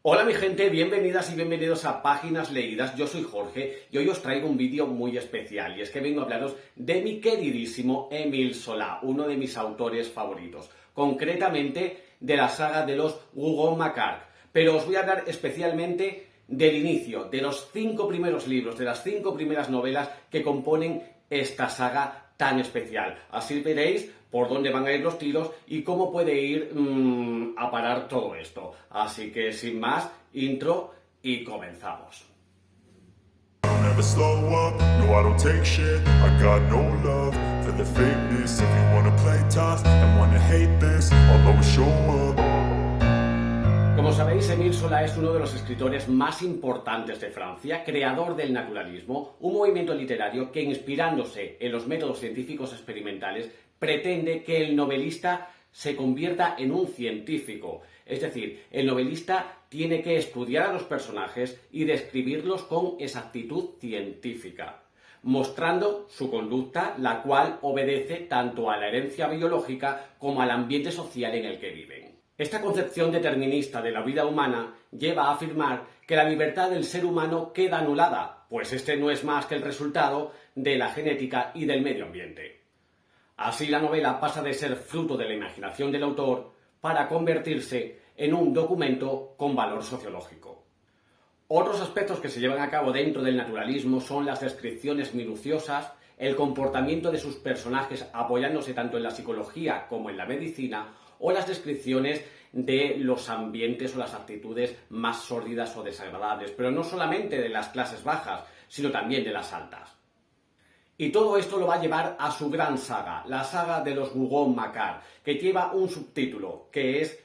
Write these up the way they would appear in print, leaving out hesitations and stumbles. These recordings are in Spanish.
Hola mi gente, bienvenidas y bienvenidos a Páginas Leídas. Yo soy Jorge y hoy os traigo un vídeo muy especial y es que vengo a hablaros de mi queridísimo Émile Zola, uno de mis autores favoritos, concretamente de la saga de los Rougon-Macquart. Pero os voy a hablar especialmente del inicio, de los 5 primeros libros, de las 5 primeras novelas que componen esta saga tan especial. Así veréis por dónde van a ir los tiros y cómo puede ir a parar todo esto. Así que sin más, intro y comenzamos. Never slow up, no I don't take shit. I got no love for the fakeness. If you wanna play tough and wanna hate this, I'll always show up. Como sabéis, Émile Zola es uno de los escritores más importantes de Francia, creador del naturalismo, un movimiento literario que, inspirándose en los métodos científicos experimentales, pretende que el novelista se convierta en un científico. Es decir, el novelista tiene que estudiar a los personajes y describirlos con exactitud científica, mostrando su conducta, la cual obedece tanto a la herencia biológica como al ambiente social en el que viven. Esta concepción determinista de la vida humana lleva a afirmar que la libertad del ser humano queda anulada, pues este no es más que el resultado de la genética y del medio ambiente. Así la novela pasa de ser fruto de la imaginación del autor para convertirse en un documento con valor sociológico. Otros aspectos que se llevan a cabo dentro del naturalismo son las descripciones minuciosas, el comportamiento de sus personajes apoyándose tanto en la psicología como en la medicina, o las descripciones de los ambientes o las actitudes más sórdidas o desagradables, pero no solamente de las clases bajas, sino también de las altas. Y todo esto lo va a llevar a su gran saga, la saga de los Rougon-Macquart, que lleva un subtítulo, que es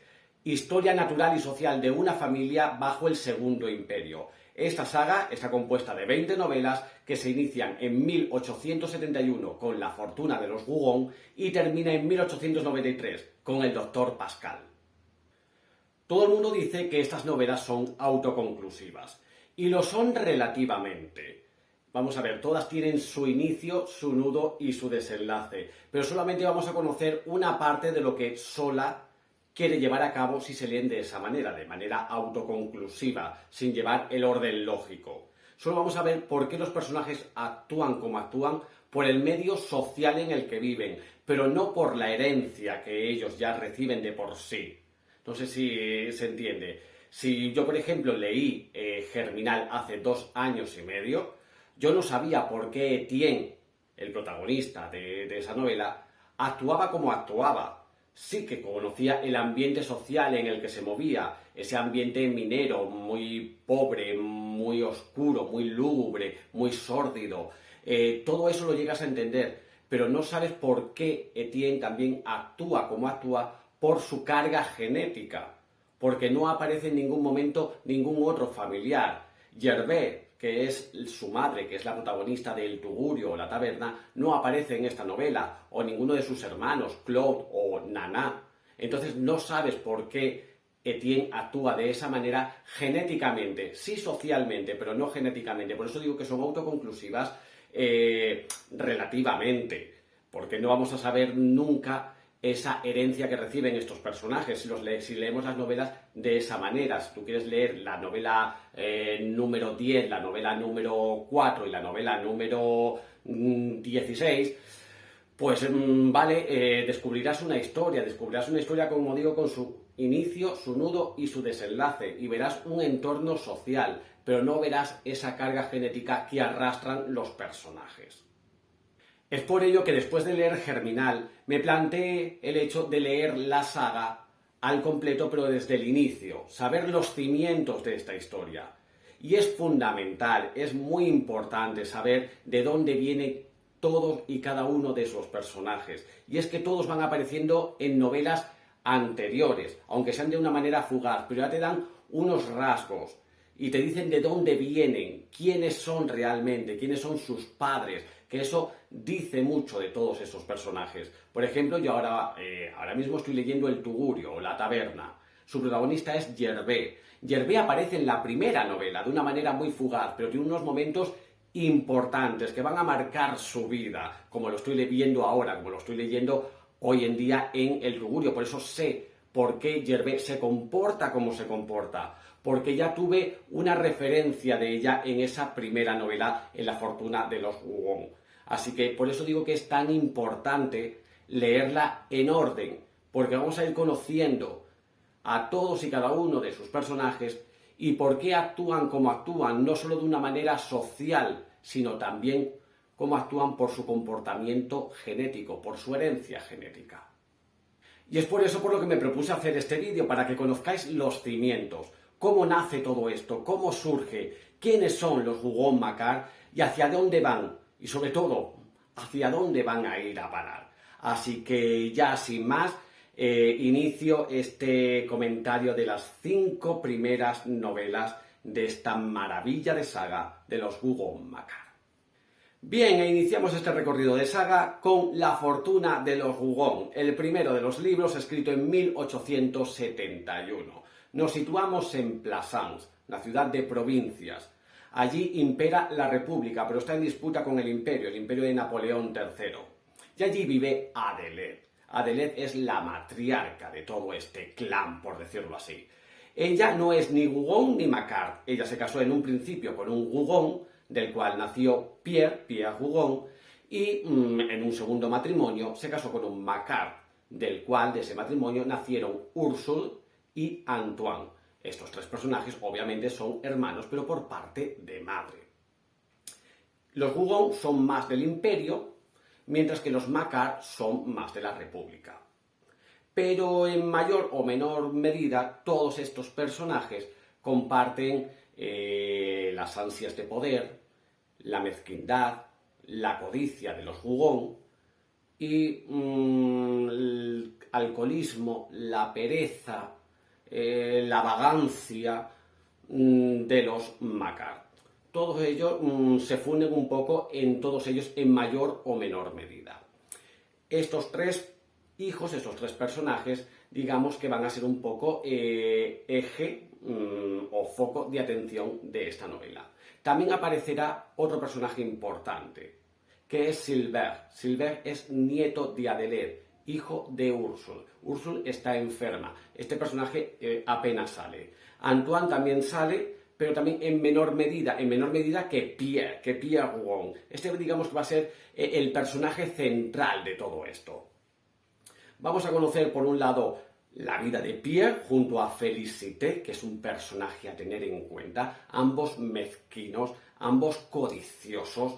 Historia natural y social de una familia bajo el Segundo Imperio. Esta saga está compuesta de 20 novelas que se inician en 1871 con La fortuna de los Rougon y termina en 1893 con El doctor Pascal. Todo el mundo dice que estas novelas son autoconclusivas y lo son relativamente. Vamos a ver, todas tienen su inicio, su nudo y su desenlace, pero solamente vamos a conocer una parte de lo que Zola quiere llevar a cabo si se leen de esa manera, de manera autoconclusiva, sin llevar el orden lógico. Solo vamos a ver por qué los personajes actúan como actúan por el medio social en el que viven, pero no por la herencia que ellos ya reciben de por sí. No sé si se entiende. Si yo, por ejemplo, leí Germinal hace 2 años y medio, yo no sabía por qué Etienne, el protagonista de esa novela, actuaba como actuaba. Sí que conocía el ambiente social en el que se movía, ese ambiente minero, muy pobre, muy oscuro, muy lúgubre, muy sórdido. Todo eso lo llegas a entender, pero no sabes por qué Etienne también actúa como actúa por su carga genética, porque no aparece en ningún momento ningún otro familiar. Gervais, que es su madre, que es la protagonista de El Tugurio o La taberna, no aparece en esta novela, o ninguno de sus hermanos, Claude o Nana. Entonces no sabes por qué Etienne actúa de esa manera genéticamente, sí socialmente, pero no genéticamente. Por eso digo que son autoconclusivas relativamente, porque no vamos a saber nunca esa herencia que reciben estos personajes si leemos las novelas de esa manera. Si tú quieres leer la novela número 10, la novela número 4 y la novela número 16, pues vale, descubrirás una historia, como digo, con su inicio, su nudo y su desenlace, y verás un entorno social, pero no verás esa carga genética que arrastran los personajes. Es por ello que después de leer Germinal me planteé el hecho de leer la saga al completo, pero desde el inicio, saber los cimientos de esta historia. Y es fundamental, es muy importante saber de dónde vienen todos y cada uno de esos personajes. Y es que todos van apareciendo en novelas anteriores, aunque sean de una manera fugaz, pero ya te dan unos rasgos y te dicen de dónde vienen, quiénes son realmente, quiénes son sus padres, que eso dice mucho de todos esos personajes. Por ejemplo, yo ahora mismo estoy leyendo El Tugurio o La taberna. Su protagonista es Gervais. Gervais aparece en la primera novela de una manera muy fugaz, pero tiene unos momentos importantes que van a marcar su vida, como lo estoy viendo ahora, como lo estoy leyendo hoy en día en El Tugurio. Por eso sé por qué Gervais se comporta como se comporta, porque ya tuve una referencia de ella en esa primera novela, en La fortuna de los Rougon. Así que por eso digo que es tan importante leerla en orden, porque vamos a ir conociendo a todos y cada uno de sus personajes y por qué actúan como actúan, no solo de una manera social, sino también cómo actúan por su comportamiento genético, por su herencia genética. Y es por eso por lo que me propuse hacer este vídeo, para que conozcáis los cimientos, cómo nace todo esto, cómo surge, quiénes son los Rougon-Macquart y hacia dónde van, y sobre todo, hacia dónde van a ir a parar. Así que ya sin más, inicio este comentario de las 5 primeras novelas de esta maravilla de saga de los Rougon-Macquart. Bien, iniciamos este recorrido de saga con La fortuna de los Rougon, el primero de los libros escrito en 1871. Nos situamos en Plassans, la ciudad de provincias. Allí impera la República, pero está en disputa con el imperio de Napoleón III. Y allí vive Adelaide. Adelaide es la matriarca de todo este clan, por decirlo así. Ella no es ni Rougon ni Macquart. Ella se casó en un principio con un Rougon, del cual nació Pierre Rougon, y en un segundo matrimonio se casó con un Macquart, del cual de ese matrimonio nacieron Ursule y Antoine. Estos 3 personajes obviamente son hermanos, pero por parte de madre. Los Rougon son más del imperio, mientras que los Macquart son más de la República. Pero en mayor o menor medida todos estos personajes comparten las ansias de poder, la mezquindad, la codicia de los Rougon y el alcoholismo, la pereza, la vagancia de los Macquart. Todos ellos se funden un poco en todos ellos en mayor o menor medida. Estos 3 hijos, estos 3 personajes, digamos que van a ser un poco eje o foco de atención de esta novela. También aparecerá otro personaje importante, que es Silbert. Silbert es nieto de Adelaide, hijo de Ursule. Ursule está enferma. Este personaje apenas sale. Antoine también sale, pero también en menor medida que Pierre Rougon. Este, digamos, que va a ser el personaje central de todo esto. Vamos a conocer, por un lado, la vida de Pierre junto a Félicité, que es un personaje a tener en cuenta, ambos mezquinos, ambos codiciosos,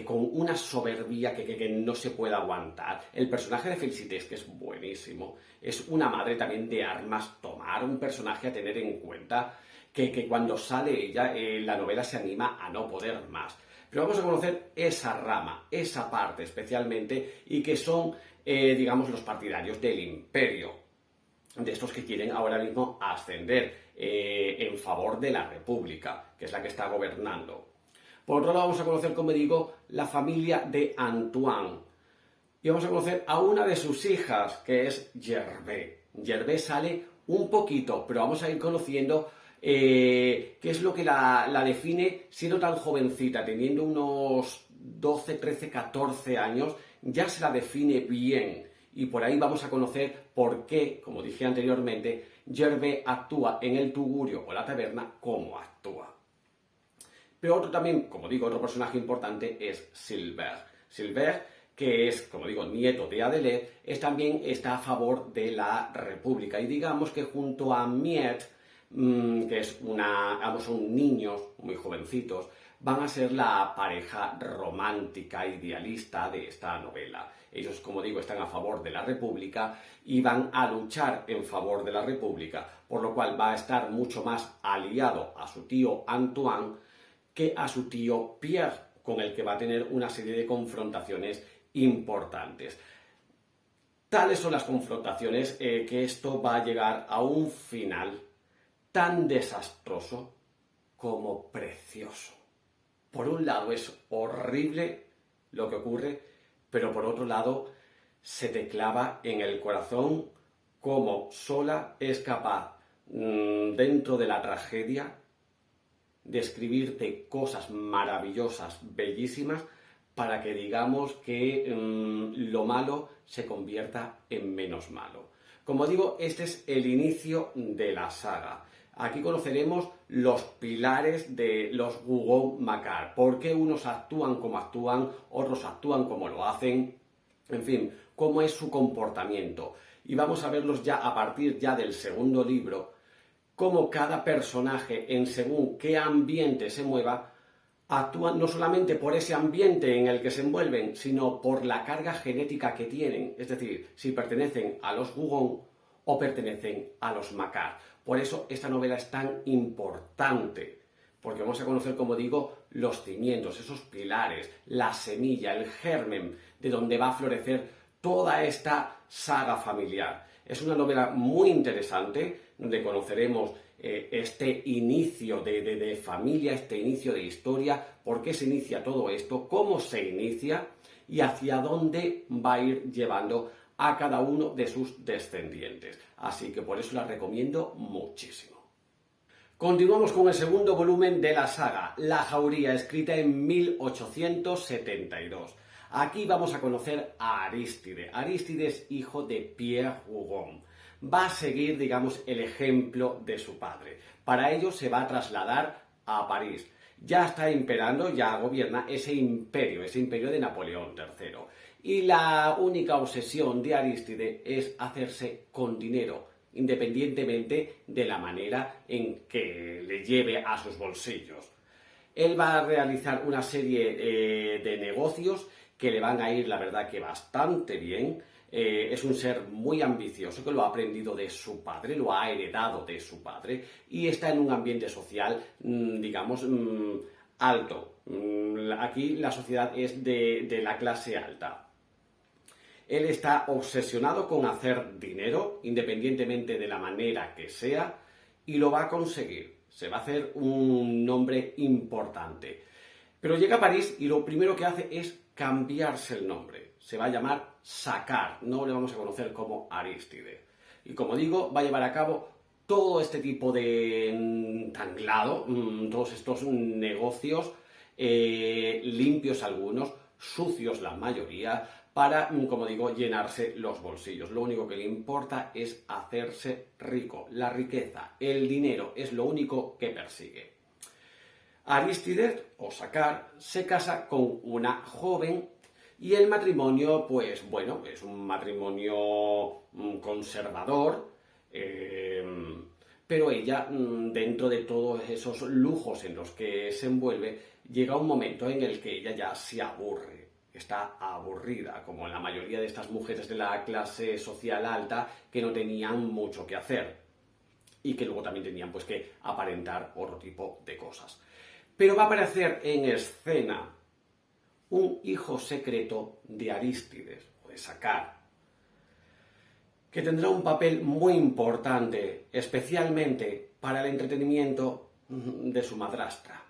con una soberbia que no se puede aguantar. El personaje de Félicité es que es buenísimo, es una madre también de armas tomar, un personaje a tener en cuenta, que cuando sale ella, la novela se anima a no poder más. Pero vamos a conocer esa rama, esa parte especialmente, y que son, digamos, los partidarios del imperio, de estos que quieren ahora mismo ascender en favor de la República, que es la que está gobernando. Por otro lado, vamos a conocer, como digo, la familia de Antoine. Y vamos a conocer a una de sus hijas, que es Gervais. Gervais sale un poquito, pero vamos a ir conociendo qué es lo que la define siendo tan jovencita, teniendo unos 12, 13, 14 años, ya se la define bien. Y por ahí vamos a conocer por qué, como dije anteriormente, Gervais actúa en el tugurio o la taberna como actúa. Pero otro también, como digo, otro personaje importante es Silbert. Silbert, que es, como digo, nieto de Adelaide, también está a favor de la República. Y digamos que junto a Miette, que es ambos son niños muy jovencitos, van a ser la pareja romántica, idealista de esta novela. Ellos, como digo, están a favor de la República y van a luchar en favor de la República, por lo cual va a estar mucho más aliado a su tío Antoine que a su tío Pierre, con el que va a tener una serie de confrontaciones importantes. Tales son las confrontaciones que esto va a llegar a un final tan desastroso como precioso. Por un lado es horrible lo que ocurre, pero por otro lado se te clava en el corazón cómo sola es capaz, dentro de la tragedia, de escribirte cosas maravillosas, bellísimas, para que digamos que lo malo se convierta en menos malo. Como digo, este es el inicio de la saga. Aquí conoceremos los pilares de los Rougon-Macquart. ¿Por qué unos actúan como actúan, otros actúan como lo hacen? En fin, cómo es su comportamiento. Y vamos a verlos ya a partir ya del segundo libro, cómo cada personaje, en según qué ambiente se mueva, actúan no solamente por ese ambiente en el que se envuelven, sino por la carga genética que tienen. Es decir, si pertenecen a los Rougon o pertenecen a los Macquart. Por eso esta novela es tan importante, porque vamos a conocer, como digo, los cimientos, esos pilares, la semilla, el germen de donde va a florecer toda esta saga familiar. Es una novela muy interesante, donde conoceremos este inicio de familia, este inicio de historia, por qué se inicia todo esto, cómo se inicia y hacia dónde va a ir llevando a cada uno de sus descendientes. Así que por eso la recomiendo muchísimo. Continuamos con el segundo volumen de la saga, La Jauría, escrita en 1872. Aquí vamos a conocer a Aristide. Aristide es hijo de Pierre Rougon. Va a seguir, digamos, el ejemplo de su padre. Para ello se va a trasladar a París. Ya está imperando, ya gobierna ese imperio de Napoleón III. Y la única obsesión de Aristide es hacerse con dinero, independientemente de la manera en que le lleve a sus bolsillos. Él va a realizar una serie de negocios que le van a ir, la verdad, que bastante bien. Es un ser muy ambicioso que lo ha aprendido de su padre, lo ha heredado de su padre y está en un ambiente social, digamos, alto. Aquí la sociedad es de la clase alta. Él está obsesionado con hacer dinero, independientemente de la manera que sea, y lo va a conseguir. Se va a hacer un nombre importante. Pero llega a París y lo primero que hace es cambiarse el nombre. Se va a llamar Saccard, no le vamos a conocer como Aristide. Y como digo, va a llevar a cabo todo este tipo de tanglado, todos estos negocios, limpios algunos, sucios la mayoría, para, como digo, llenarse los bolsillos. Lo único que le importa es hacerse rico. La riqueza, el dinero, es lo único que persigue. Aristide, o Saccard, se casa con una joven y el matrimonio, pues bueno, es un matrimonio conservador, pero ella, dentro de todos esos lujos en los que se envuelve, llega un momento en el que ella ya se aburre. Está aburrida, como la mayoría de estas mujeres de la clase social alta que no tenían mucho que hacer y que luego también tenían pues que aparentar otro tipo de cosas. Pero va a aparecer en escena un hijo secreto de Arístides, o de Saccard, que tendrá un papel muy importante, especialmente para el entretenimiento de su madrastra.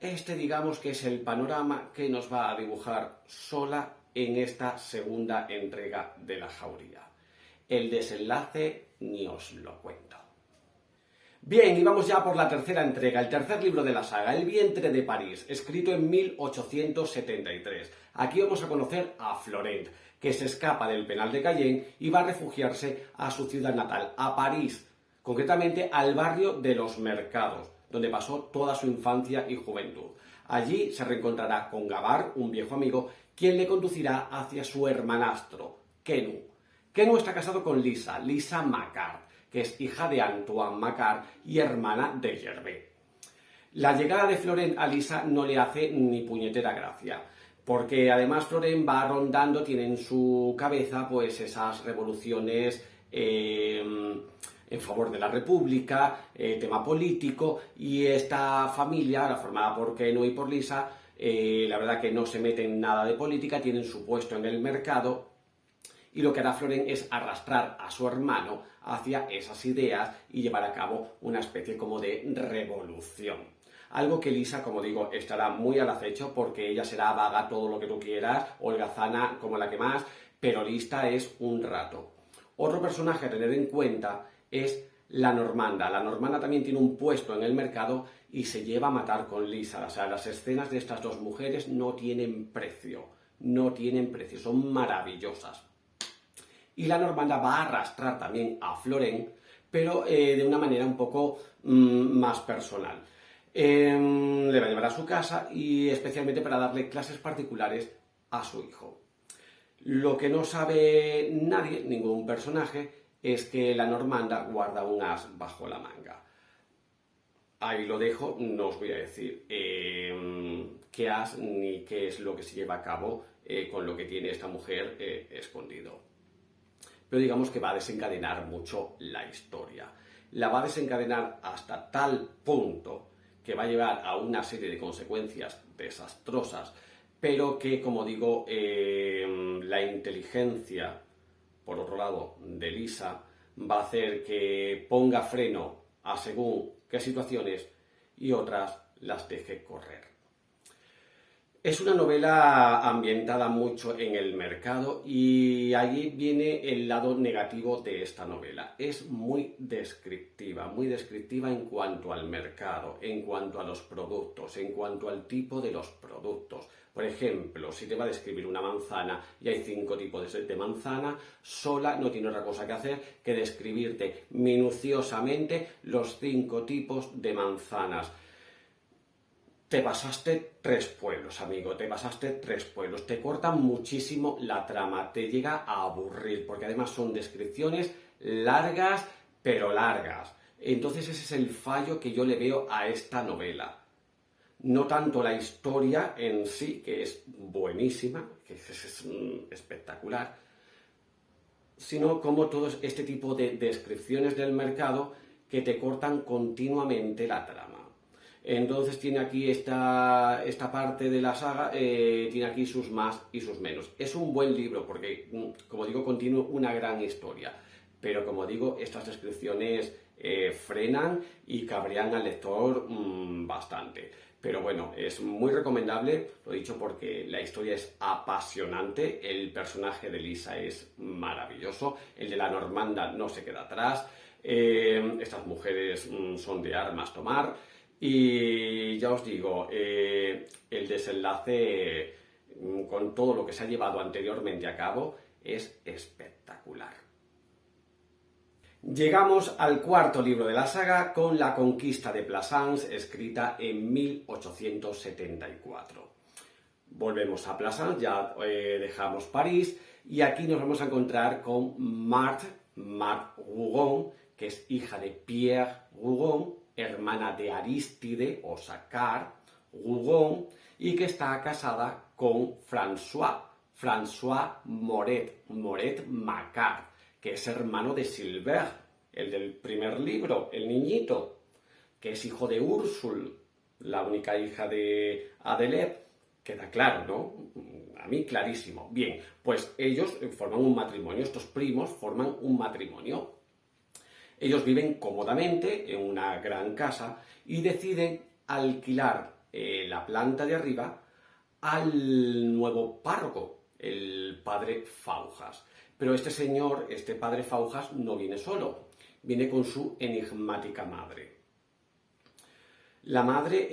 Este, digamos, que es el panorama que nos va a dibujar Sola en esta segunda entrega de La Jauría. El desenlace ni os lo cuento. Bien, y vamos ya por la tercera entrega, el tercer libro de la saga, El vientre de París, escrito en 1873. Aquí vamos a conocer a Florent, que se escapa del penal de Cayenne y va a refugiarse a su ciudad natal, a París, concretamente al barrio de los Mercados, donde pasó toda su infancia y juventud. Allí se reencontrará con Gavard, un viejo amigo, quien le conducirá hacia su hermanastro, Quenu. Quenu está casado con Lisa Macquart, que es hija de Antoine Macquart y hermana de Gervais. La llegada de Florent a Lisa no le hace ni puñetera gracia, porque además Florent va rondando, tiene en su cabeza pues esas revoluciones en favor de la República, tema político, y esta familia, formada por Quenu y por Lisa, la verdad que no se mete en nada de política, tienen su puesto en el mercado, y lo que hará Florent es arrastrar a su hermano hacia esas ideas y llevar a cabo una especie como de revolución. Algo que Lisa, como digo, estará muy al acecho porque ella será vaga todo lo que tú quieras, holgazana como la que más, pero lista es un rato. Otro personaje a tener en cuenta es la normanda. La normanda también tiene un puesto en el mercado y se lleva a matar con Lisa. O sea, las escenas de estas dos mujeres no tienen precio, son maravillosas. Y la normanda va a arrastrar también a Florent, pero de una manera un poco más personal. Le va a llevar a su casa y especialmente para darle clases particulares a su hijo. Lo que no sabe nadie, ningún personaje, es que la normanda guarda un as bajo la manga. Ahí lo dejo, no os voy a decir qué as ni qué es lo que se lleva a cabo con lo que tiene esta mujer escondido. Pero digamos que va a desencadenar mucho la historia. La va a desencadenar hasta tal punto que va a llevar a una serie de consecuencias desastrosas, pero que, como digo, la inteligencia, por otro lado, de Lisa, va a hacer que ponga freno a según qué situaciones y otras las deje correr. Es una novela ambientada mucho en el mercado y ahí viene el lado negativo de esta novela. Es muy descriptiva en cuanto al mercado, en cuanto a los productos, en cuanto al tipo de los productos. Por ejemplo, si te va a describir una manzana y hay 5 tipos de manzana, sola no tiene otra cosa que hacer que describirte minuciosamente los 5 tipos de manzanas. Te pasaste 3 pueblos, amigo, te pasaste 3 pueblos. Te cortan muchísimo la trama, te llega a aburrir, porque además son descripciones largas, pero largas. Entonces ese es el fallo que yo le veo a esta novela. No tanto la historia en sí, que es buenísima, que es espectacular, sino como todo este tipo de descripciones del mercado que te cortan continuamente la trama. Entonces tiene aquí esta parte de la saga, tiene aquí sus más y sus menos. Es un buen libro porque, como digo, contiene una gran historia. Pero como digo, estas descripciones frenan y cabrean al lector bastante. Pero bueno, es muy recomendable, lo he dicho porque la historia es apasionante, el personaje de Lisa es maravilloso, el de la normanda no se queda atrás, estas mujeres son de armas tomar. Y ya os digo, el desenlace con todo lo que se ha llevado anteriormente a cabo es espectacular. Llegamos al 4.º libro de la saga con La conquista de Plassans, escrita en 1874. Volvemos a Plassans, ya dejamos París y aquí nos vamos a encontrar con Marthe Rougon, que es hija de Pierre Rougon, hermana de Aristide o Saccard Rougon, y que está casada con François Moret Macquart, que es hermano de Silver, el del primer libro, el niñito, que es hijo de Úrsula, la única hija de Adelheid. Queda claro, ¿no? A mí clarísimo. Bien, pues ellos forman un matrimonio, estos primos forman un matrimonio. Ellos viven cómodamente en una gran casa y deciden alquilar la planta de arriba al nuevo párroco, el padre Faujas. Pero este señor, este padre Faujas, no viene solo, viene con su enigmática madre. La madre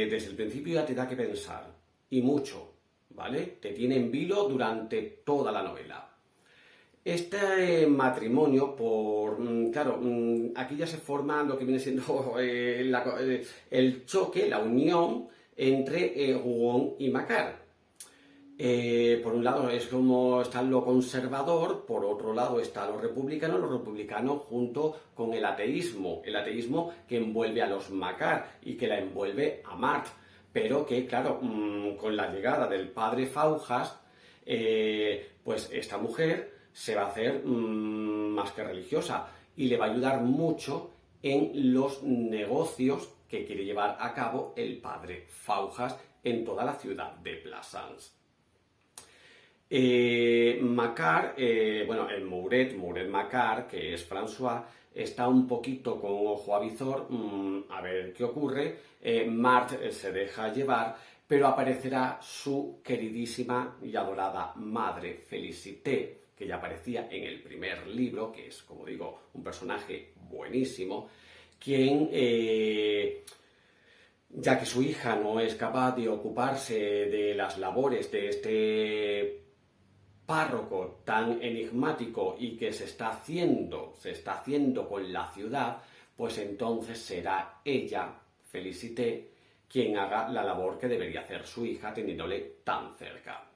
desde el principio ya te da que pensar, y mucho, ¿vale? Te tiene en vilo durante toda la novela. Este matrimonio, claro, aquí ya se forma lo que viene siendo el choque, la unión entre Rougon y Macquart. Por un lado es como está lo conservador, por otro lado está lo republicano junto con el ateísmo que envuelve a los Macquart y que la envuelve a Marthe, pero que claro, con la llegada del padre Faujas, pues esta mujer se va a hacer más que religiosa y le va a ayudar mucho en los negocios que quiere llevar a cabo el padre Faujas en toda la ciudad de Plassans. Macquart, el Moret Macquart, que es François, está un poquito con ojo avizor, a ver qué ocurre. Marthe se deja llevar, pero aparecerá su queridísima y adorada madre, Félicité, que ya aparecía en el primer libro, que es, como digo, un personaje buenísimo, quien, ya que su hija no es capaz de ocuparse de las labores de este párroco tan enigmático y que se está haciendo con la ciudad, pues entonces será ella, Félicité, quien haga la labor que debería hacer su hija teniéndole tan cerca.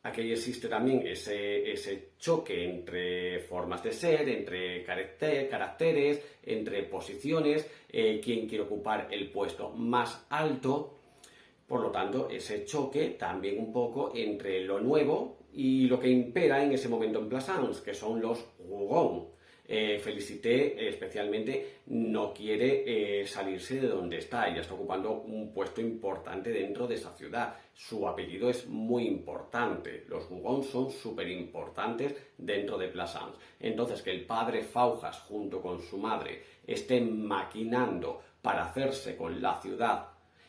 Aquí existe también ese choque entre formas de ser, entre caracteres, entre posiciones, quién quiere ocupar el puesto más alto. Por lo tanto, ese choque también un poco entre lo nuevo y lo que impera en ese momento en Plassans, que son los Rougon. Félicité especialmente no quiere salirse de donde está. Ella está ocupando un puesto importante dentro de esa ciudad. Su apellido es muy importante. Los Rougon son súper importantes dentro de Plassans. Entonces, que el padre Faujas junto con su madre estén maquinando para hacerse con la ciudad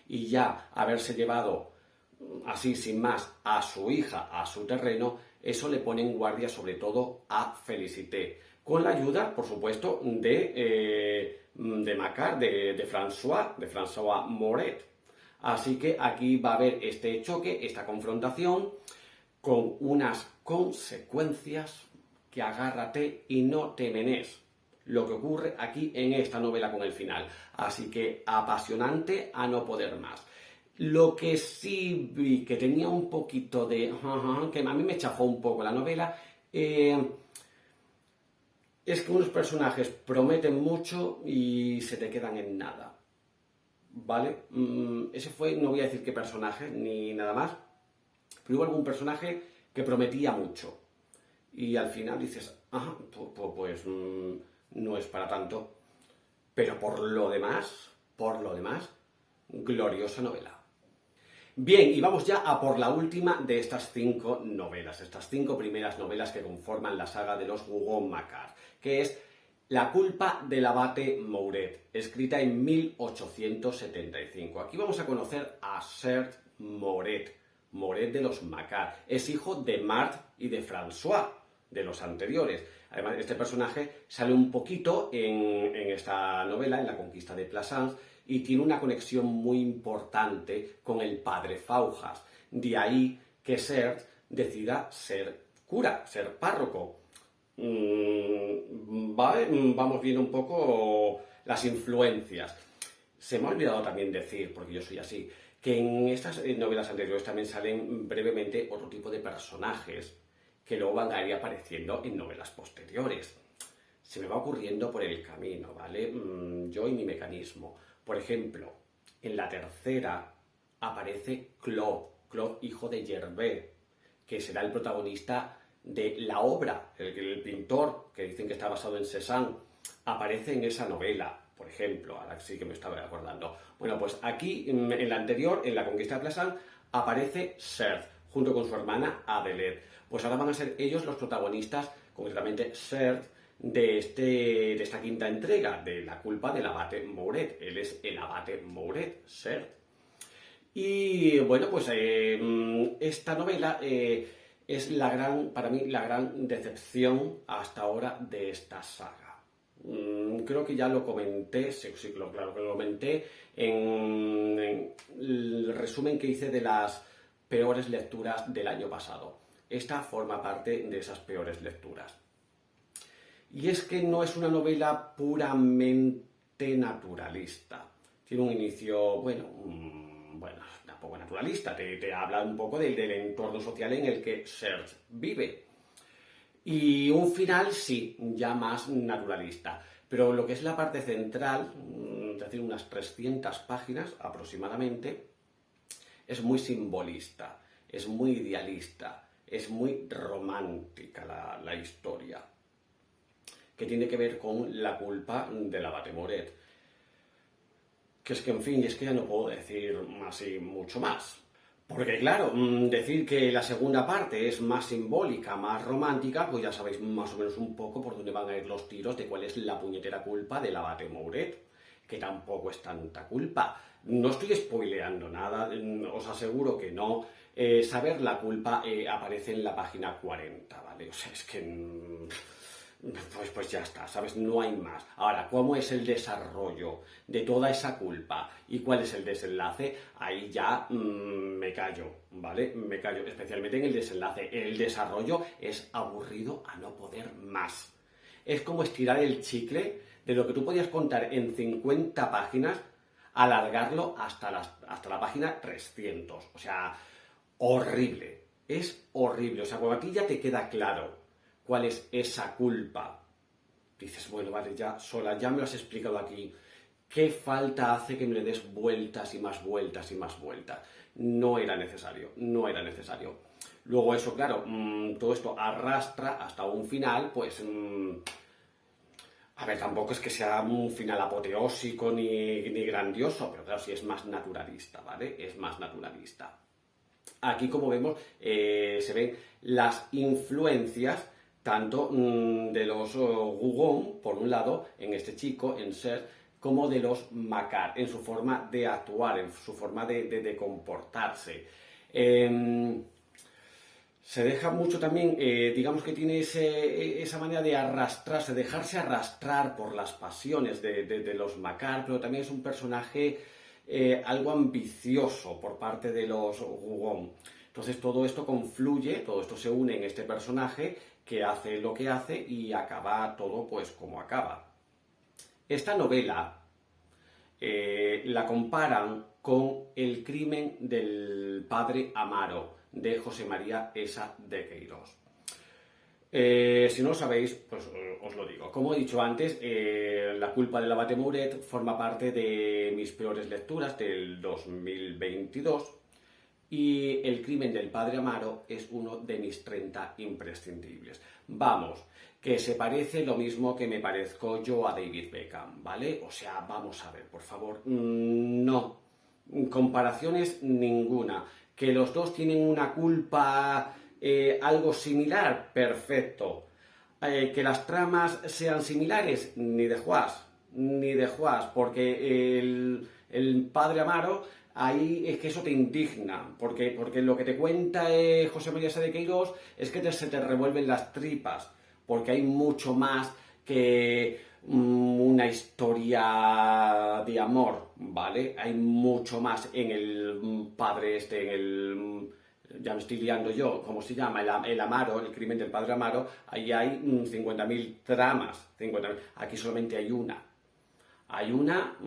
y ya haberse llevado así sin más a su hija a su terreno, eso le pone en guardia sobre todo a Félicité, con la ayuda, por supuesto, de Macquart, de François Moret. Así que aquí va a haber este choque, esta confrontación, con unas consecuencias que agárrate y no te menes. Lo que ocurre aquí en esta novela con el final. Así que apasionante a no poder más. Lo que sí vi que tenía un poquito de... que a mí me chafó un poco la novela, es que unos personajes prometen mucho y se te quedan en nada. ¿Vale? Ese fue, no voy a decir qué personaje ni nada más, pero hubo algún personaje que prometía mucho. Y al final dices, pues no es para tanto. Pero por lo demás, gloriosa novela. Bien, y vamos ya a por la última de estas 5 novelas, estas 5 primeras novelas que conforman la saga de los Rougon-Macquart, que es La culpa del abate Mouret, escrita en 1875. Aquí vamos a conocer a Serge Mouret de los Macquart. Es hijo de Marthe y de François, de los anteriores. Además, este personaje sale un poquito en esta novela, en La conquista de Plassans, y tiene una conexión muy importante con el padre Faujas. De ahí que Serge decida ser cura, ser párroco. Vamos viendo un poco las influencias. Se me ha olvidado también decir, porque yo soy así, que en estas novelas anteriores también salen brevemente otro tipo de personajes que luego van a ir apareciendo en novelas posteriores. Se me va ocurriendo por el camino, ¿vale? Yo y mi mecanismo. Por ejemplo, en la tercera aparece Claude, hijo de Gervais, que será el protagonista de la obra, el pintor, que dicen que está basado en Cézanne, aparece en esa novela, por ejemplo, ahora sí que me estaba acordando. Bueno, pues aquí, en la anterior, en La conquista de Plassans, aparece Serge, junto con su hermana Adelaide. Pues ahora van a ser ellos los protagonistas, concretamente Serge, de esta quinta entrega, de La culpa del abate Mouret. Él es el abate Mouret, Serge. Y bueno, pues esta novela es para mí la gran decepción hasta ahora de esta saga. Creo que ya lo comenté, claro que lo comenté en el resumen que hice de las peores lecturas del año pasado. Esta forma parte de esas peores lecturas. Y es que no es una novela puramente naturalista. Tiene un inicio, bueno, tampoco naturalista. Te habla un poco del entorno social en el que Serge vive. Y un final, sí, ya más naturalista. Pero lo que es la parte central, es decir, unas 300 páginas aproximadamente, es muy simbolista, es muy idealista, es muy romántica la historia, que tiene que ver con la culpa del abate Mouret. Que es que, en fin, es que ya no puedo decir así mucho más. Porque, claro, decir que la segunda parte es más simbólica, más romántica, pues ya sabéis más o menos un poco por dónde van a ir los tiros de cuál es la puñetera culpa del abate Mouret, que tampoco es tanta culpa. No estoy spoileando nada, os aseguro que no. Saber la culpa aparece en la página 40, ¿vale? O sea, es que pues ya está, ¿sabes? No hay más. Ahora, ¿cómo es el desarrollo de toda esa culpa y cuál es el desenlace? Ahí ya me callo, ¿vale? Me callo, especialmente en el desenlace. El desarrollo es aburrido a no poder más. Es como estirar el chicle de lo que tú podías contar en 50 páginas, alargarlo hasta la página 300. O sea, horrible. Es horrible. O sea, cuando a ti ya te queda claro cuál es esa culpa, dices, bueno, vale, ya sola, ya me lo has explicado aquí. ¿Qué falta hace que me le des vueltas y más vueltas y más vueltas? No era necesario, no era necesario. Luego eso, claro, todo esto arrastra hasta un final, pues... a ver, tampoco es que sea un final apoteósico ni grandioso, pero claro, sí es más naturalista, ¿vale? Es más naturalista. Aquí, como vemos, se ven las influencias tanto de los Rougon, por un lado, en este chico, en Serge, como de los Macquart, en su forma de actuar, en su forma de comportarse. Se deja mucho también, digamos que tiene esa manera de arrastrarse, dejarse arrastrar por las pasiones de los Macquart, pero también es un personaje algo ambicioso por parte de los Rougon. Entonces todo esto confluye, todo esto se une en este personaje que hace lo que hace y acaba todo pues como acaba. Esta novela la comparan con El crimen del padre Amaro, de José María Esa de Queirós. Si no lo sabéis, pues os lo digo. Como he dicho antes, La culpa del abate Mouret forma parte de mis peores lecturas del 2022 y El crimen del padre Amaro es uno de mis 30 imprescindibles. Vamos, que se parece lo mismo que me parezco yo a David Beckham, ¿vale? O sea, vamos a ver, por favor, no. Comparaciones ninguna. Que los dos tienen una culpa algo similar, perfecto. Que las tramas sean similares, ni de juas, porque el padre Amaro, ahí es que eso te indigna, porque lo que te cuenta José María Sá de Queirós es que se te revuelven las tripas, porque hay mucho más que una historia de amor, ¿vale? Hay mucho más en el padre ya me estoy liando yo, ¿cómo se llama? El Amaro, el crimen del padre Amaro, ahí hay 50.000 tramas, 50.000. Aquí solamente hay una. Hay una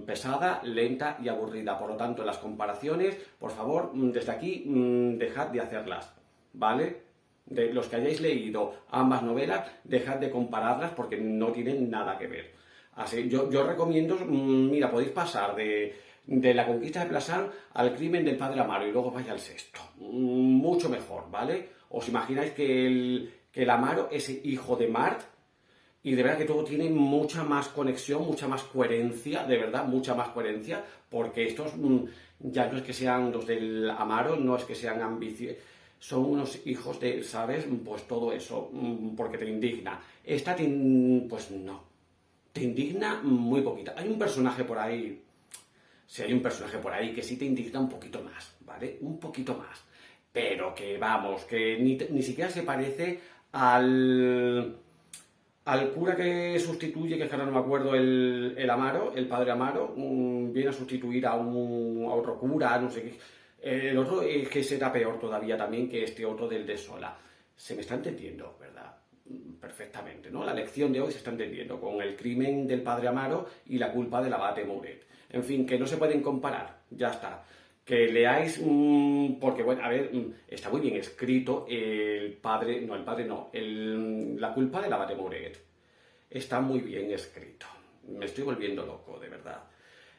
pesada, lenta y aburrida. Por lo tanto, las comparaciones, por favor, desde aquí, dejad de hacerlas, ¿vale? De los que hayáis leído ambas novelas, dejad de compararlas porque no tienen nada que ver. Así, yo recomiendo, mira, podéis pasar de La conquista de Plassans al crimen del padre Amaro y luego vaya al sexto. Mucho mejor, ¿vale? Os imagináis que el Amaro es hijo de Marthe y de verdad que todo tiene mucha más conexión, mucha más coherencia, de verdad, mucha más coherencia, porque estos ya no es que sean los del Amaro, no es que sean ambiciosos, son unos hijos de, ¿sabes? Pues todo eso, porque te indigna. Esta, pues no, te indigna muy poquito. Hay un personaje por ahí, si hay un personaje por ahí que sí te indigna un poquito más, ¿vale? Un poquito más. Pero que vamos, que ni siquiera se parece al cura que sustituye, que es que ahora no me acuerdo, el Amaro, el padre Amaro, viene a sustituir a otro cura, no sé qué. El otro es que será peor todavía también que este otro del de Sola. Se me está entendiendo, ¿verdad? Perfectamente, ¿no? La lección de hoy se está entendiendo con el crimen del padre Amaro y la culpa del abate Mouret. En fin, que no se pueden comparar, ya está. Que leáis, porque, bueno, a ver, está muy bien escrito La culpa del abate Mouret. Está muy bien escrito. Me estoy volviendo loco, de verdad.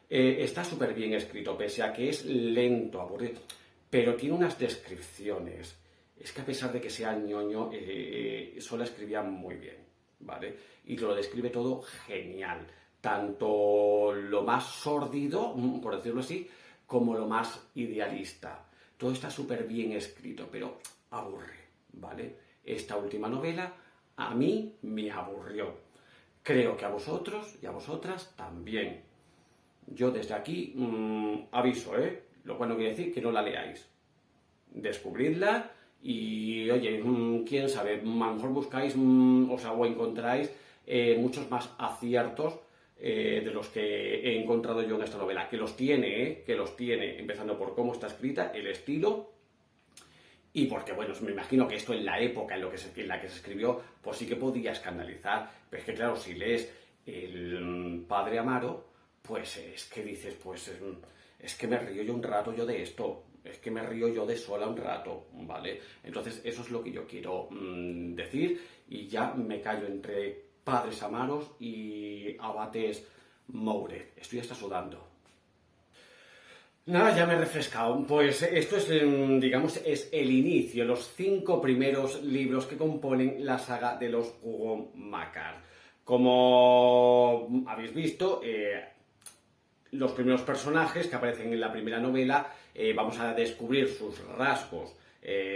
Está súper bien escrito, pese a que es lento, aburrido, pero tiene unas descripciones. Es que a pesar de que sea ñoño, Sola escribía muy bien, ¿vale? Y lo describe todo genial. Tanto lo más sórdido, por decirlo así, como lo más idealista. Todo está súper bien escrito, pero aburre, ¿vale? Esta última novela a mí me aburrió. Creo que a vosotros y a vosotras también. Yo desde aquí aviso, lo cual no quiere decir que no la leáis. Descubridla Y oye, quién sabe, a lo mejor buscáis, o encontráis muchos más aciertos de los que he encontrado yo en esta novela, que los tiene, empezando por cómo está escrita, el estilo, y porque, bueno, me imagino que esto en la época en la que se escribió, pues sí que podía escandalizar, pero es que claro, si lees El Padre Amaro, pues es que dices, pues es que me río yo un rato yo de esto, es que me río yo de sola un rato, ¿vale? Entonces eso es lo que yo quiero decir, y ya me callo entre Padres Amaros y Abates Mouret. Estoy hasta sudando. Nada, ya me he refrescado. Pues esto es, digamos, es el inicio, los 5 primeros libros que componen la saga de los Rougon-Macquart. Como habéis visto, los primeros personajes que aparecen en la primera novela, vamos a descubrir sus rasgos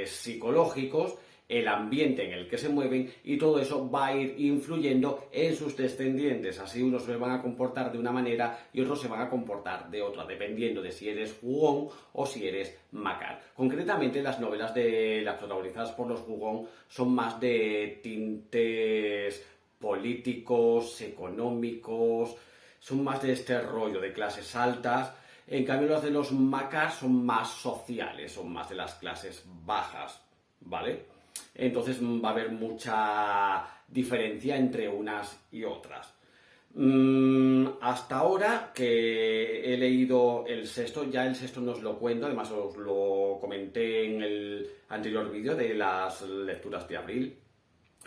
psicológicos, el ambiente en el que se mueven, y todo eso va a ir influyendo en sus descendientes. Así unos se van a comportar de una manera y otros se van a comportar de otra, dependiendo de si eres Rougon o si eres Macquart. Concretamente, las novelas de las protagonizadas por los Rougon son más de tintes políticos, económicos, son más de este rollo de clases altas. En cambio, los de los Macquart son más sociales, son más de las clases bajas, ¿vale? Entonces va a haber mucha diferencia entre unas y otras. Hasta ahora que he leído el sexto, ya el sexto no os lo cuento, además os lo comenté en el anterior vídeo de las lecturas de abril.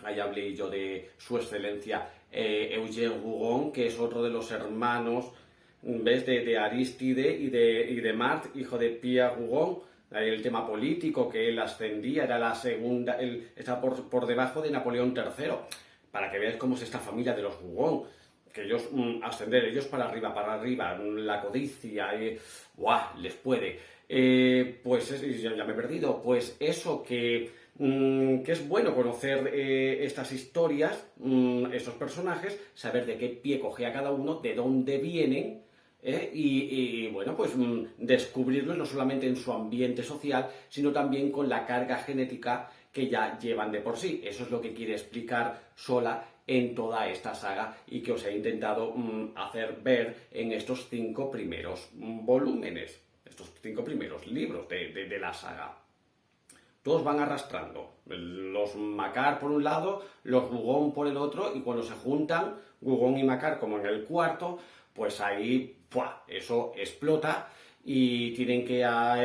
Ahí hablé yo de su excelencia Eugène Rougon, que es otro de los hermanos, ¿ves?, de Aristide y de Marthe, hijo de Pierre Rougon. El tema político, que él ascendía, era la segunda, él está por debajo de Napoleón III, para que veáis cómo es esta familia de los Rougon, que ellos ascender, ellos para arriba, la codicia, les puede. Pues ya me he perdido, pues eso que es bueno conocer estas historias, estos personajes, saber de qué pie coge a cada uno, de dónde vienen, y bueno, pues descubrirlos no solamente en su ambiente social, sino también con la carga genética que ya llevan de por sí. Eso es lo que quiere explicar Sola en toda esta saga y que os he intentado hacer ver en estos 5 primeros volúmenes, estos 5 primeros libros de la saga. Todos van arrastrando, los Macquart por un lado, los Rougon por el otro, y cuando se juntan, Rougon y Macquart como en el cuarto, pues ahí eso explota y tienen que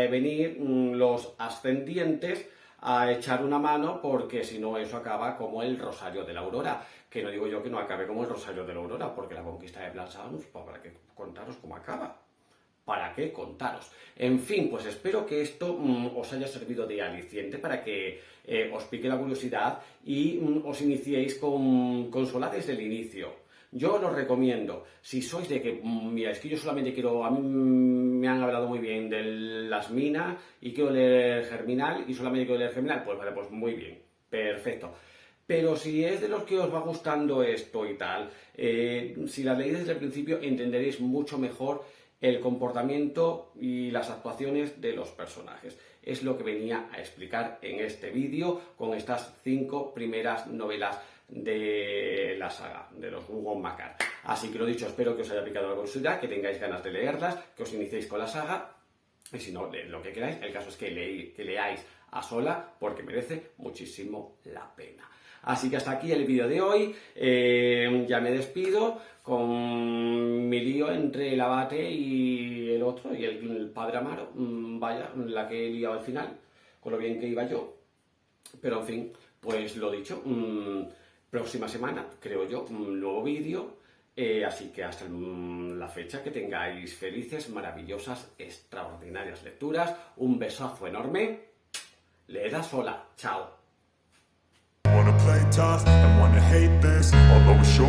venir los ascendientes a echar una mano, porque si no eso acaba como el Rosario de la Aurora, que no digo yo que no acabe como el Rosario de la Aurora, porque la conquista de Blanchardus, ¿para qué contaros cómo acaba? ¿Para qué contaros? En fin, pues espero que esto os haya servido de aliciente para que os pique la curiosidad y os iniciéis con Sola desde el inicio. Yo lo recomiendo. Si sois de que, mira, es que yo solamente quiero, a mí me han hablado muy bien de las minas y quiero leer Germinal y solamente quiero leer Germinal, pues vale, pues muy bien, perfecto. Pero si es de los que os va gustando esto y tal, si la leéis desde el principio entenderéis mucho mejor el comportamiento y las actuaciones de los personajes. Es lo que venía a explicar en este vídeo con estas 5 primeras novelas de la saga de los Rougon-Macquart. Así que lo dicho, espero que os haya picado la curiosidad, que tengáis ganas de leerlas, que os iniciéis con la saga, y si no, leed lo que queráis. El caso es que leáis a Sola, porque merece muchísimo la pena. Así que hasta aquí el vídeo de hoy. Ya me despido con mi lío entre el abate y el otro, y el padre Amaro. Vaya, la que he liado al final, con lo bien que iba yo. Pero en fin, pues lo dicho, próxima semana, creo yo, un nuevo vídeo. Así que hasta la fecha, que tengáis felices, maravillosas, extraordinarias lecturas. Un besazo enorme. Leed a Sola. Chao. Wanna play tough and wanna hate this, I'll always show